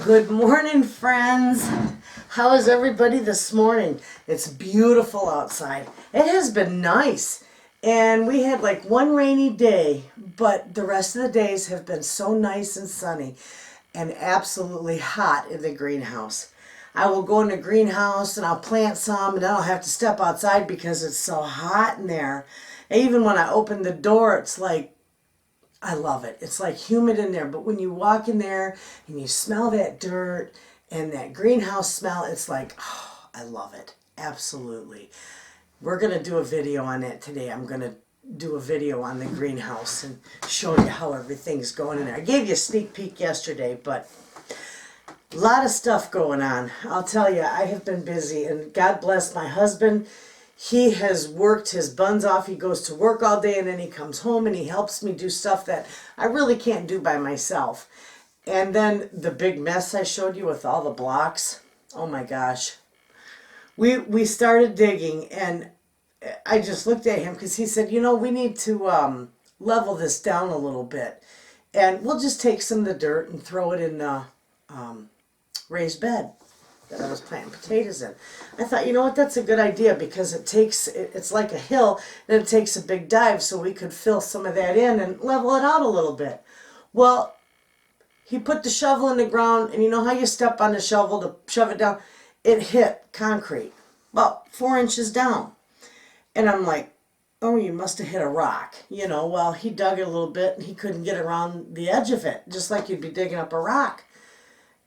Good morning, friends. How is everybody this morning? It's beautiful outside. It has been nice. And we had like one rainy day, but the rest of the days have been so nice and sunny and absolutely hot in the greenhouse. I will go in the greenhouse and I'll plant some and then I'll have to step outside because it's so hot in there. And even when I open the door, it's like, I love it. It's like humid in there, but when you walk in there and you smell that dirt and that greenhouse smell, it's like, oh, I love it. Absolutely. We're going to do a video on that today. I'm going to do a video on the greenhouse and show you how everything's going in there. I gave you a sneak peek yesterday, but a lot of stuff going on. I'll tell you, I have been busy, and God bless my husband. He has worked his buns off. He goes to work all day and then he comes home and he helps me do stuff that I really can't do by myself. And then the big mess I showed you with all the blocks. Oh my gosh. We started digging and I just looked at him because he said, you know, we need to level this down a little bit. And we'll just take some of the dirt and throw it in the raised bed that I was planting potatoes in. I thought, you know what, that's a good idea because it's like a hill and it takes a big dive, so we could fill some of that in and level it out a little bit. Well, he put the shovel in the ground, and you know how you step on the shovel to shove it down? It hit concrete about 4 inches down. And I'm like, oh, you must have hit a rock. You know, well, he dug it a little bit and he couldn't get around the edge of it, just like you'd be digging up a rock.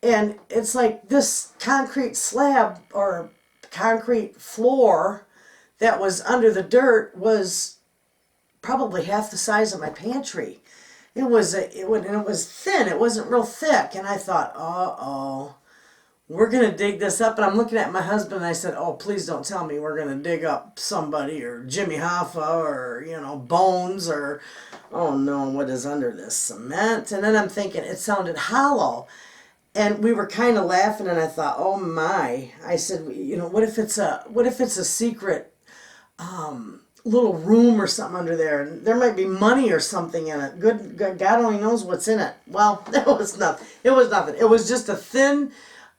And it's like this concrete slab or concrete floor that was under the dirt was probably half the size of my pantry. It was thin. It wasn't real thick. And I thought, uh-oh, we're going to dig this up. And I'm looking at my husband and I said, oh, please don't tell me we're going to dig up somebody or Jimmy Hoffa or, you know, bones or, oh no, what is under this? Cement? And then I'm thinking it sounded hollow. And we were kind of laughing, and I thought, "Oh my!" I said, "You know, what if it's a secret little room or something under there, and there might be money or something in it? Good God only knows what's in it." Well, that was nothing. It was nothing. It was just a thin,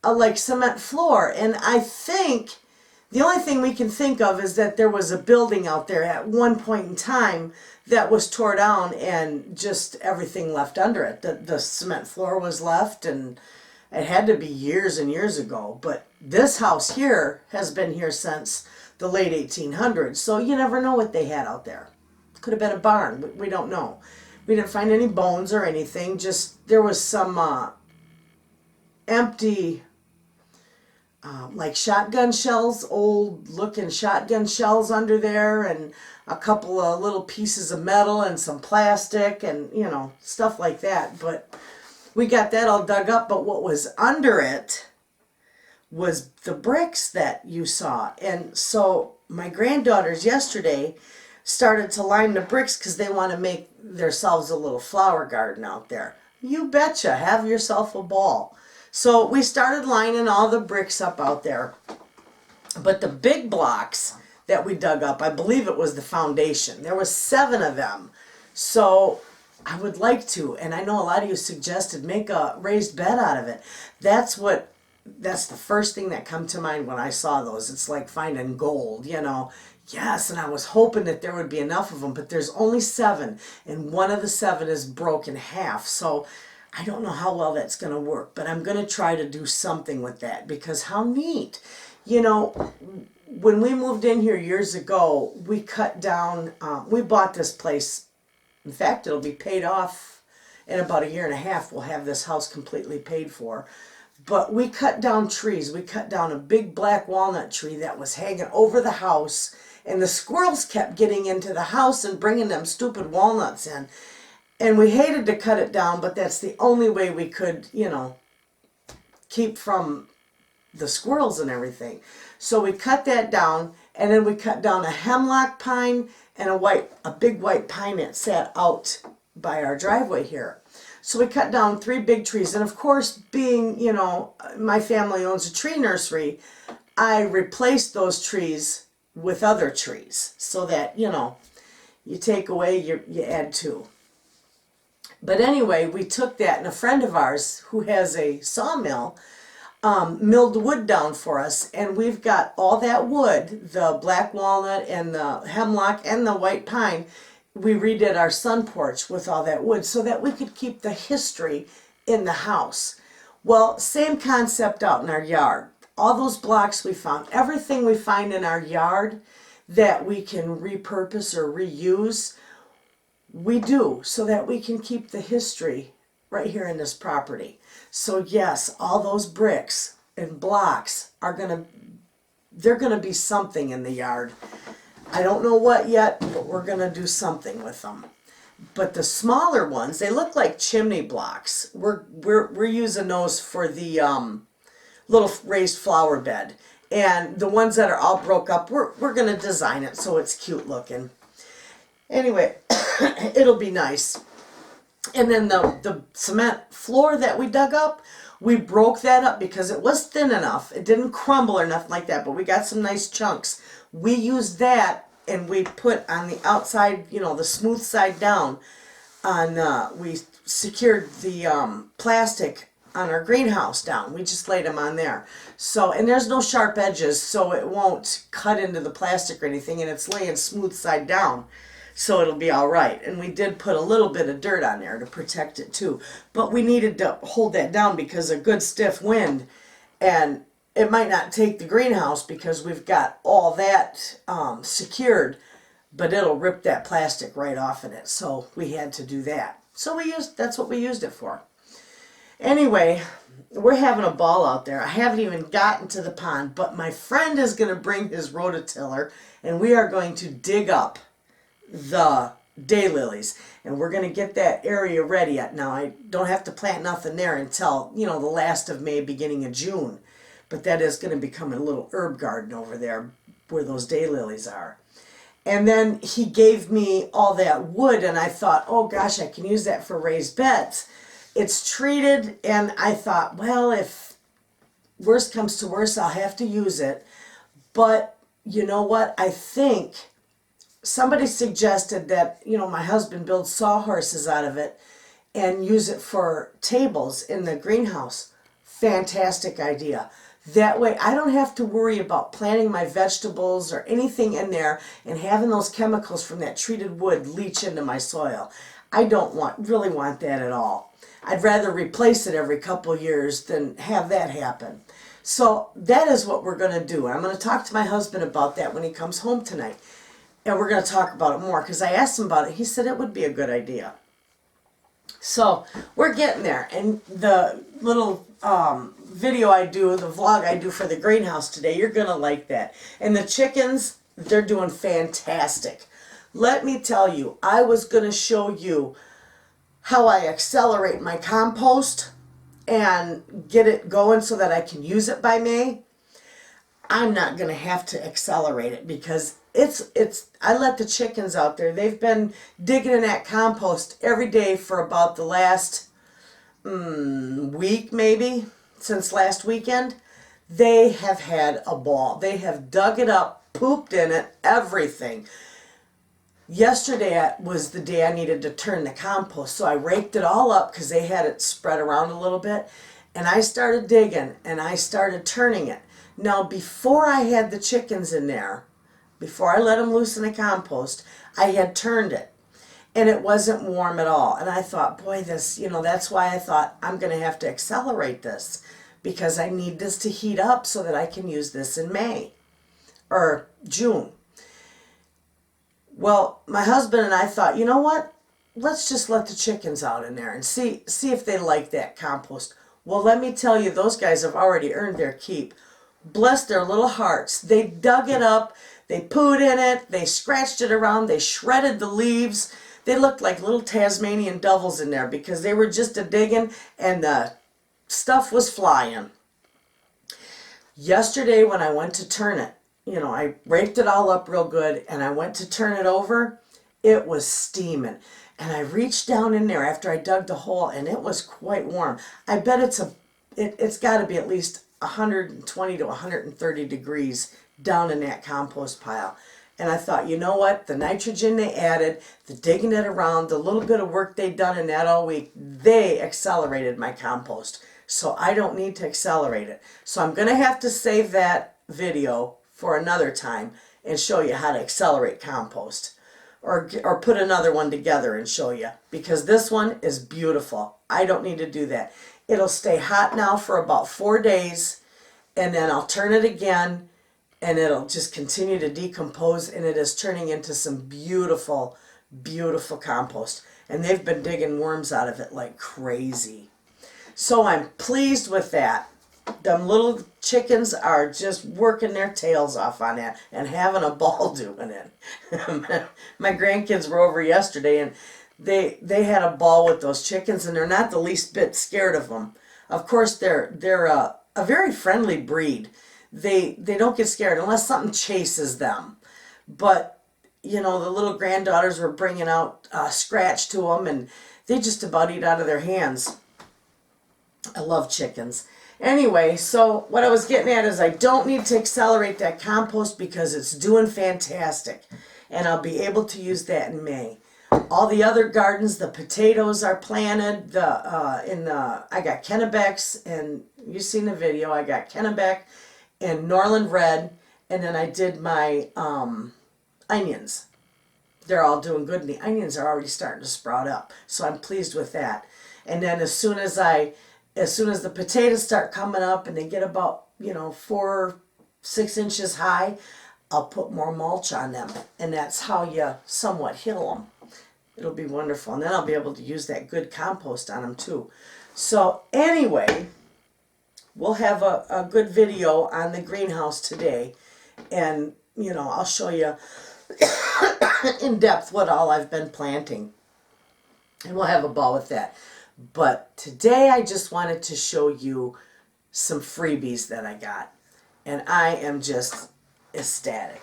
like cement floor, and I think the only thing we can think of is that there was a building out there at one point in time that was tore down, and just everything left under it. The cement floor was left, and it had to be years and years ago, but this house here has been here since the late 1800s, so you never know what they had out there. Could have been a barn. We don't know. We didn't find any bones or anything, just there was some empty, like shotgun shells, old-looking shotgun shells under there, and a couple of little pieces of metal and some plastic and, you know, stuff like that, but we got that all dug up, but what was under it was the bricks that you saw. And so my granddaughters yesterday started to line the bricks because they want to make themselves a little flower garden out there. You betcha, have yourself a ball. So we started lining all the bricks up out there. But the big blocks that we dug up, I believe it was the foundation. There was 7 of them. So I would like to, and I know a lot of you suggested make a raised bed out of it. That's the first thing that come to mind when I saw those. It's like finding gold, you know. Yes, and I was hoping that there would be enough of them, but there's only 7, and one of the 7 is broken in half. So I don't know how well that's going to work, but I'm going to try to do something with that because how neat. You know, when we moved in here years ago, we cut down, we bought this place. In fact, it'll be paid off in about 1.5 years. We'll have this house completely paid for. But we cut down trees. We cut down a big black walnut tree that was hanging over the house. And the squirrels kept getting into the house and bringing them stupid walnuts in. And we hated to cut it down, but that's the only way we could, you know, keep from the squirrels and everything. So we cut that down, and then we cut down a hemlock pine and a big white pine that sat out by our driveway here. So we cut down 3 big trees, and of course, being, you know, my family owns a tree nursery, I replaced those trees with other trees so that, you know, you take away, you add to. But anyway, we took that, and a friend of ours who has a sawmill milled the wood down for us, and we've got all that wood, the black walnut and the hemlock and the white pine. We redid our sun porch with all that wood so that we could keep the history in the house. Well, same concept out in our yard. All those blocks we found, everything we find in our yard that we can repurpose or reuse, we do, so that we can keep the history right here in this property. So yes, all those bricks and blocks they're gonna be something in the yard. I don't know what yet, but we're gonna do something with them. But the smaller ones, they look like chimney blocks. We're using those for the little raised flower bed. And the ones that are all broke up, we're gonna design it so it's cute looking. Anyway, it'll be nice. And then the cement floor that we dug up, we broke that up because it was thin enough. It didn't crumble or nothing like that, but we got some nice chunks. We used that and we put on the outside, the smooth side down we secured the plastic on our greenhouse down. We just laid them on there. So, and there's no sharp edges, so it won't cut into the plastic or anything, and it's laying smooth side down. So it'll be all right. And we did put a little bit of dirt on there to protect it too. But we needed to hold that down because a good stiff wind, and it might not take the greenhouse because we've got all that secured, but it'll rip that plastic right off in it. So we had to do that. So that's what we used it for. Anyway, we're having a ball out there. I haven't even gotten to the pond, but my friend is going to bring his rototiller, and we are going to dig up the daylilies, and we're going to get that area ready. Now, I don't have to plant nothing there until, the last of May, beginning of June, but that is going to become a little herb garden over there where those daylilies are. And then he gave me all that wood, and I thought, oh gosh, I can use that for raised beds. It's treated, and I thought, well, if worst comes to worst, I'll have to use it. But you know what? I think somebody suggested that, my husband builds sawhorses out of it and use it for tables in the greenhouse. Fantastic idea. That way I don't have to worry about planting my vegetables or anything in there and having those chemicals from that treated wood leach into my soil. I don't really want that at all. I'd rather replace it every couple years than have that happen. So that is what we're going to do. I'm going to talk to my husband about that when he comes home tonight. And we're going to talk about it more because I asked him about it. He said it would be a good idea. So we're getting there. And the little video I do, the vlog I do for the greenhouse today, you're going to like that. And the chickens, they're doing fantastic. Let me tell you, I was going to show you how I accelerate my compost and get it going so that I can use it by May. I'm not going to have to accelerate it because I let the chickens out there. They've been digging in that compost every day for about the last week, maybe, since last weekend. They have had a ball. They have dug it up, pooped in it, everything. Yesterday was the day I needed to turn the compost, so I raked it all up because they had it spread around a little bit, and I started digging, and I started turning it. Now, before I had the chickens in there, before I let them loose in the compost, I had turned it, and it wasn't warm at all. And I thought, boy, this, that's why I thought I'm going to have to accelerate this, because I need this to heat up so that I can use this in May or June. Well, my husband and I thought, you know what? Let's just let the chickens out in there and see if they like that compost. Well, let me tell you, those guys have already earned their keep. Bless their little hearts. They dug it up, they pooed in it, they scratched it around, they shredded the leaves. They looked like little Tasmanian devils in there because they were just a-digging and the stuff was flying. Yesterday when I went to turn it, I raked it all up real good, and I went to turn it over. It was steaming. And I reached down in there after I dug the hole, and it was quite warm. I bet it's got to be at least 120 to 130 degrees down in that compost pile. And I thought, you know what? The nitrogen they added, the digging it around, the little bit of work they'd done in that all week, they accelerated my compost. So I don't need to accelerate it. So I'm going to have to save that video for another time and show you how to accelerate compost. Or put another one together and show you. Because this one is beautiful. I don't need to do that. It'll stay hot now for about 4 days. And then I'll turn it again. And it'll just continue to decompose, and it is turning into some beautiful, beautiful compost. And they've been digging worms out of it like crazy. So I'm pleased with that. Them little chickens are just working their tails off on that and having a ball doing it. My grandkids were over yesterday, and they had a ball with those chickens, and they're not the least bit scared of them. Of course, they're a very friendly breed. They don't get scared unless something chases them. But, you know, the little granddaughters were bringing out Scratch to them, and they just about eat out of their hands. I love chickens. Anyway, so what I was getting at is I don't need to accelerate that compost because it's doing fantastic. And I'll be able to use that in May. All the other gardens, the potatoes are planted. I got Kennebecs, and you've seen the video. I got Kennebec and Norland Red, and then I did my onions. They're all doing good, and the onions are already starting to sprout up, so I'm pleased with that. And then as soon as the potatoes start coming up and they get about 4-6 inches high, I'll put more mulch on them, and that's how you somewhat heal them. It'll be wonderful, and then I'll be able to use that good compost on them too. So anyway, we'll have a good video on the greenhouse today, and I'll show you in depth what all I've been planting, and we'll have a ball with that. But today I just wanted to show you some freebies that I got, and I am just ecstatic,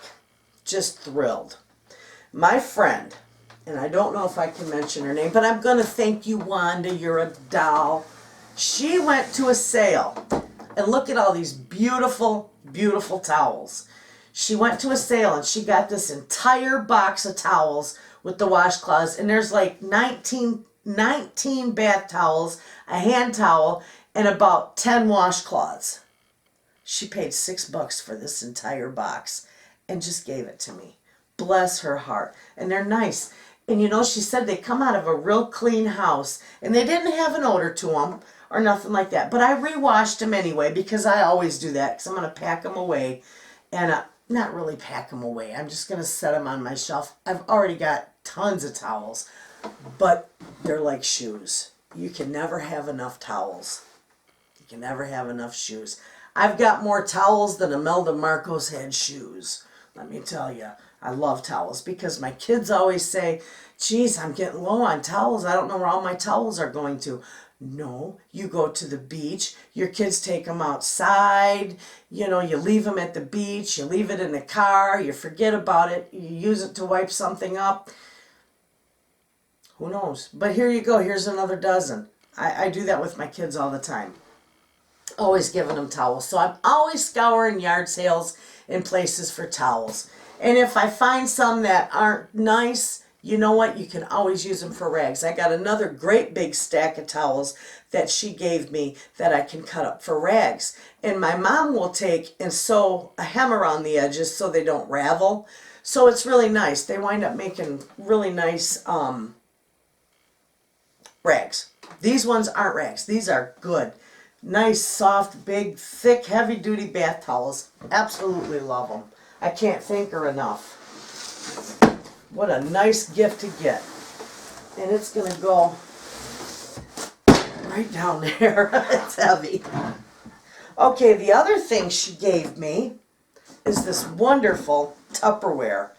just thrilled. My friend, and I don't know if I can mention her name, but I'm going to thank you, Wanda, you're a doll. She went to a sale, and look at all these beautiful, beautiful towels. She went to a sale, and she got this entire box of towels with the washcloths, and there's like 19 bath towels, a hand towel, and about 10 washcloths. She paid $6 for this entire box and just gave it to me. Bless her heart. And they're nice. And she said they come out of a real clean house, and they didn't have an odor to them or nothing like that. But I rewashed them anyway, because I always do that, because I'm going to pack them away. And not really pack them away. I'm just going to set them on my shelf. I've already got tons of towels, but they're like shoes. You can never have enough towels. You can never have enough shoes. I've got more towels than Imelda Marcos had shoes. Let me tell you. I love towels because my kids always say, geez, I'm getting low on towels. I don't know where all my towels are going to. No, you go to the beach. Your kids take them outside. You leave them at the beach. You leave it in the car. You forget about it. You use it to wipe something up. Who knows? But here you go. Here's another dozen. I do that with my kids all the time. Always giving them towels. So I'm always scouring yard sales and places for towels. And if I find some that aren't nice, you know what? You can always use them for rags. I got another great big stack of towels that she gave me that I can cut up for rags. And my mom will take and sew a hem around the edges so they don't ravel. So it's really nice. They wind up making really nice rags. These ones aren't rags. These are good. Nice, soft, big, thick, heavy-duty bath towels. Absolutely love them. I can't thank her enough. What a nice gift to get. And it's going to go right down there. It's heavy. Okay, the other thing she gave me is this wonderful Tupperware.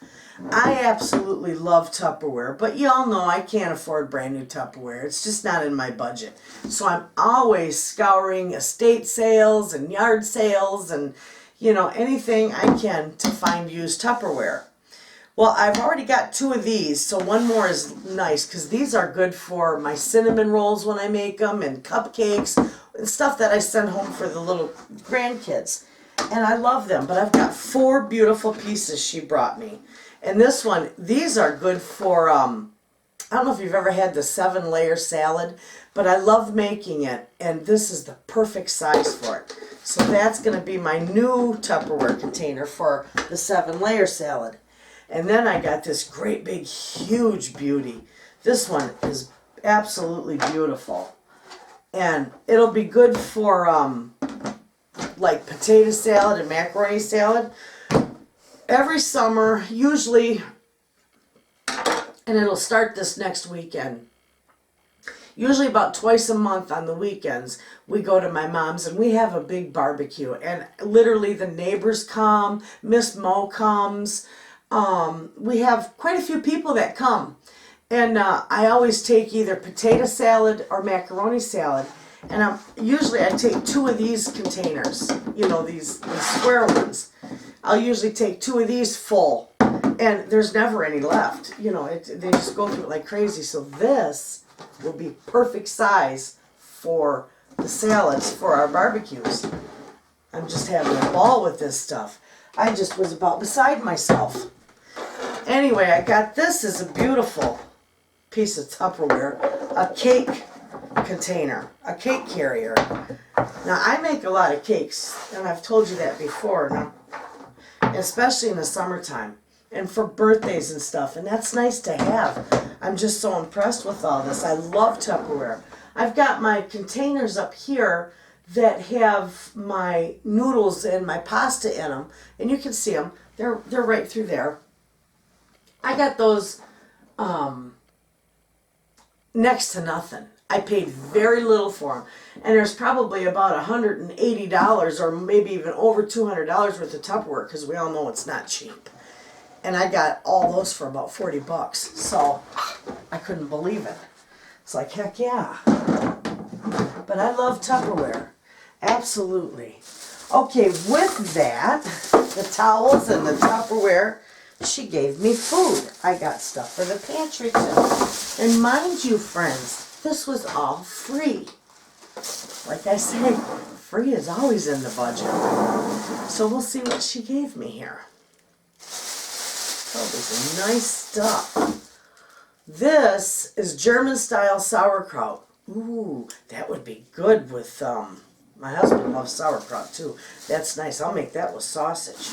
I absolutely love Tupperware, but y'all know I can't afford brand new Tupperware. It's just not in my budget. So I'm always scouring estate sales and yard sales and anything I can to find used Tupperware. Well, I've already got 2 of these, so one more is nice because these are good for my cinnamon rolls when I make them and cupcakes and stuff that I send home for the little grandkids. And I love them, but I've got 4 beautiful pieces she brought me. And this one, these are good for, I don't know if you've ever had the 7-layer salad, but I love making it, and this is the perfect size for it. So that's going to be my new Tupperware container for the 7-layer salad. And then I got this great big huge beauty. This one is absolutely beautiful. And it'll be good for like potato salad and macaroni salad. Every summer, usually, and it'll start this next weekend. Usually about twice a month on the weekends, we go to my mom's and we have a big barbecue. And literally the neighbors come, Miss Mo comes. We have quite a few people that come. And I always take either potato salad or macaroni salad. And usually I take 2 of these containers, you know, these square ones. I'll usually take 2 of these full. And there's never any left. You know, they just go through it like crazy. So this will be perfect size for the salads for our barbecues. I'm just having a ball with this stuff. I just was about beside myself. Anyway, I got this as a beautiful piece of Tupperware, a cake container, a cake carrier. Now, I make a lot of cakes, and I've told you that before, now, especially in the summertime, and for birthdays and stuff, and that's nice to have. I'm just so impressed with all this. I love Tupperware. I've got my containers up here that have my noodles and my pasta in them, and you can see them. They're right through there. I got those next to nothing. I paid very little for them. And there's probably about $180 or maybe even over $200 worth of Tupperware, because we all know it's not cheap. And I got all those for about 40 bucks. So I couldn't believe it. It's like, heck yeah. But I love Tupperware. Absolutely. Okay, with that, the towels and the Tupperware, she gave me food. I got stuff for the pantry too. And mind you, friends, this was all free. Like I say, free is always in the budget. So we'll see what she gave me here. Oh, this is nice stuff. This is German-style sauerkraut. Ooh, that would be good with, my husband loves sauerkraut too. That's nice. I'll make that with sausage.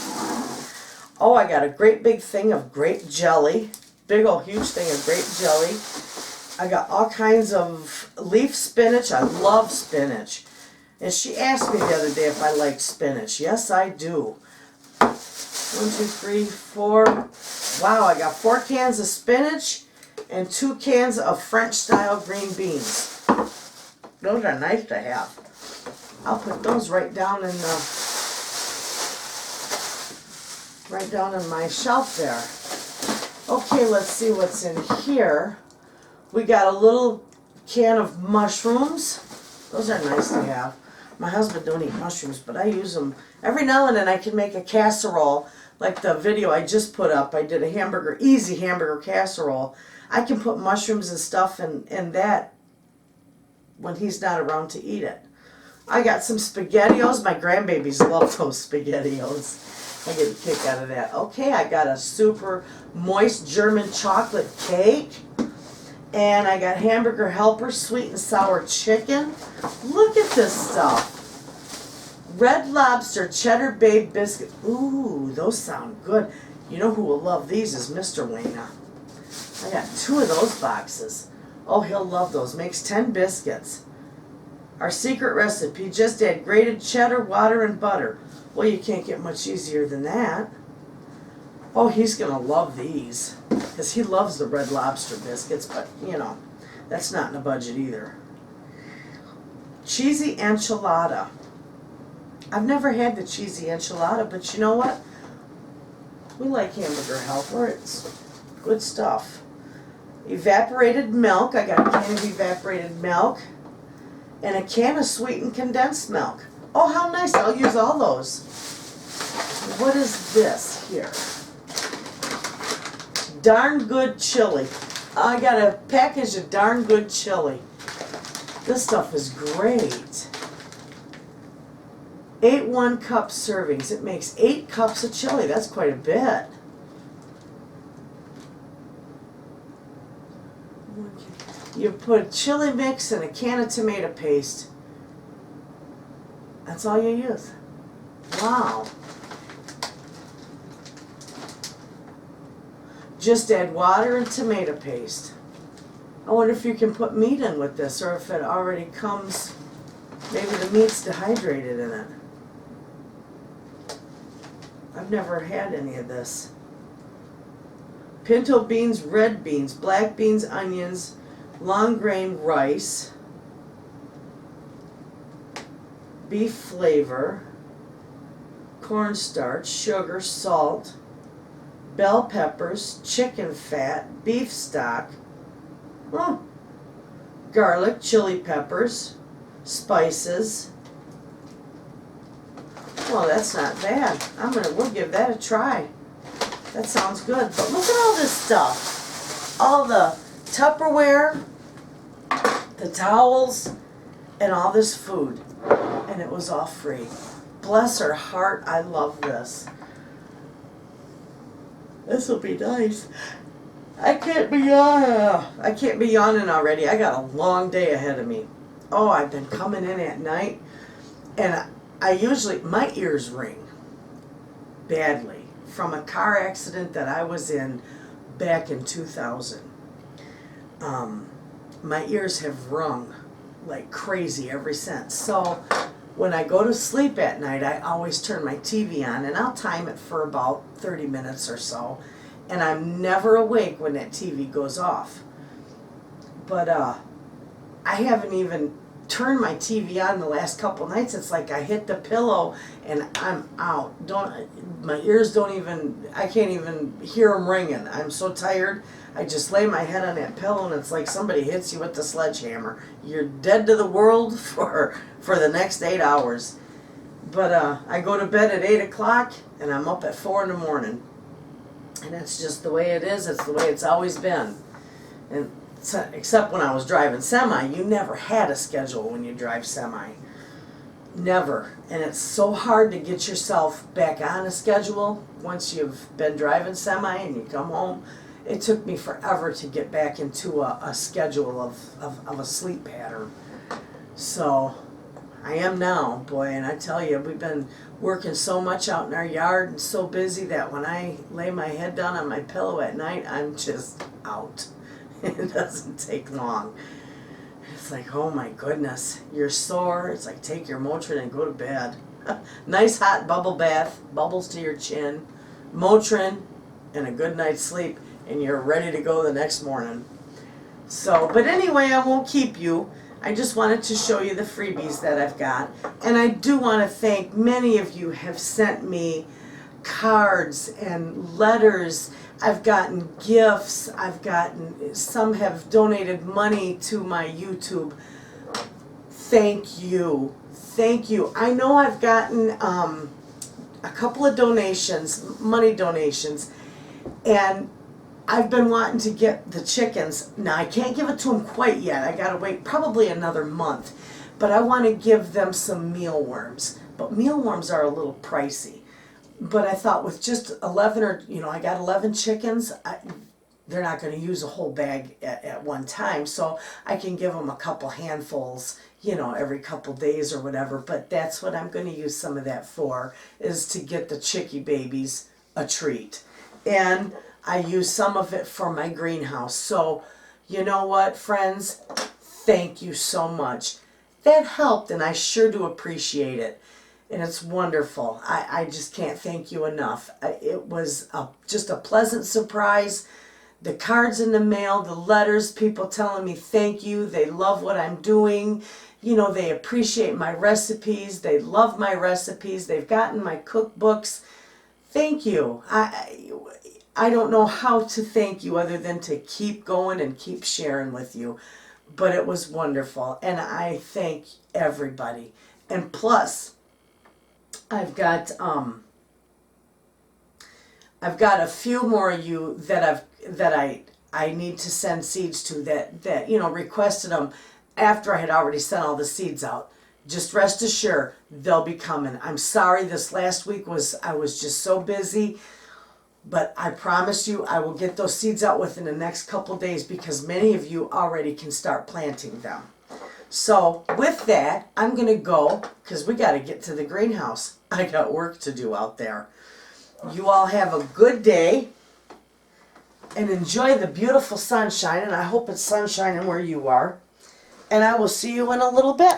Oh, I got a great big thing of grape jelly. Big old huge thing of grape jelly. I got all kinds of leaf spinach. I love spinach. And she asked me the other day if I liked spinach. Yes, I do. 1, 2, 3, 4. Wow, I got 4 cans of spinach and 2 cans of French-style green beans. Those are nice to have. I'll put those right down in my shelf there. Okay, let's see what's in here. We got a little can of mushrooms. Those are nice to have. My husband don't eat mushrooms, but I use them. Every now and then I can make a casserole, like the video I just put up. I did a easy hamburger casserole. I can put mushrooms and stuff in that when he's not around to eat it. I got some SpaghettiOs. My grandbabies love those SpaghettiOs. I get a kick out of that. Okay, I got a super moist German chocolate cake. And I got Hamburger Helper sweet and sour chicken. Look at this stuff. Red Lobster Cheddar Bay biscuit. Ooh, those sound good. You know who will love these is Mr. Wayna. I got 2 of those boxes. Oh, he'll love those. Makes 10 biscuits. Our secret recipe, just add grated cheddar, water, and butter. Well, you can't get much easier than that. Oh, he's going to love these, because he loves the Red Lobster biscuits, but, you know, that's not in the budget either. Cheesy enchilada. I've never had the cheesy enchilada, but you know what? We like Hamburger Helper. It's good stuff. Evaporated milk. I got a can of evaporated milk. And a can of sweetened condensed milk. Oh, how nice. I'll use all those. What is this here? Darn good chili. I got a package of darn good chili. This stuff is great. 8 1-cup servings. It makes 8 cups of chili. That's quite a bit. You put chili mix and a can of tomato paste. That's all you use. Wow. Just add water and tomato paste. I wonder if you can put meat in with this, or if it already comes, maybe the meat's dehydrated in it. I've never had any of this. Pinto beans, red beans, black beans, onions, long grain rice, beef flavor, cornstarch, sugar, salt, bell peppers, chicken fat, beef stock, garlic, chili peppers, spices. Well, that's not bad. We'll give that a try. That sounds good. But look at all this stuff. All the Tupperware, the towels, and all this food. And it was all free. Bless her heart, I love this. This will be nice. I can't be yawning already. I got a long day ahead of me. Oh, I've been coming in at night, and my ears ring badly from a car accident that I was in back in 2000. My ears have rung like crazy ever since. So when I go to sleep at night, I always turn my TV on, and I'll time it for about 30 minutes or so, and I'm never awake when that TV goes off. But I haven't even turned my TV on the last couple nights. It's like I hit the pillow and I'm out. My ears don't even, I can't even hear them ringing. I'm so tired. I just lay my head on that pillow and it's like somebody hits you with the sledgehammer. You're dead to the world for the next 8 hours. But I go to bed at 8 o'clock and I'm up at 4 in the morning. And that's just the way it is. It's the way it's always been. And except when I was driving semi, you never had a schedule when you drive semi. Never. And it's so hard to get yourself back on a schedule once you've been driving semi and you come home. It took me forever to get back into a schedule of a sleep pattern. So I am now, boy, and I tell you, we've been working so much out in our yard and so busy that when I lay my head down on my pillow at night, I'm just out. It doesn't take long. It's like, oh my goodness, you're sore. It's like, take your Motrin and go to bed. Nice hot bubble bath, bubbles to your chin, Motrin, and a good night's sleep, and you're ready to go the next morning. So, but anyway, I won't keep you. I just wanted to show you the freebies that I've got. And I do want to thank many of you have sent me cards and letters. I've gotten gifts. Some have donated money to my YouTube. Thank you. Thank you. I know I've gotten a couple of donations, money donations, and I've been wanting to get the chickens. Now, I can't give it to them quite yet. I got to wait probably another month. But I want to give them some mealworms. But mealworms are a little pricey. But I thought with just 11 I got 11 chickens, they're not going to use a whole bag at one time. So I can give them a couple handfuls, every couple days or whatever. But that's what I'm going to use some of that for, is to get the chickie babies a treat. And I use some of it for my greenhouse. So, you know what, friends? Thank you so much. That helped, and I sure do appreciate it. And it's wonderful. I just can't thank you enough. It was just a pleasant surprise. The cards in the mail, the letters, people telling me thank you. They love what I'm doing. They appreciate my recipes. They love my recipes. They've gotten my cookbooks. Thank you. I don't know how to thank you other than to keep going and keep sharing with you. But it was wonderful. And I thank everybody. And plus, I've got a few more of you that I need to send seeds to that requested them after I had already sent all the seeds out. Just rest assured they'll be coming. I'm sorry this last week I was just so busy. But I promise you I will get those seeds out within the next couple days because many of you already can start planting them. So with that, I'm going to go because we got to get to the greenhouse. I got work to do out there. You all have a good day and enjoy the beautiful sunshine, and I hope it's sunshining where you are. And I will see you in a little bit.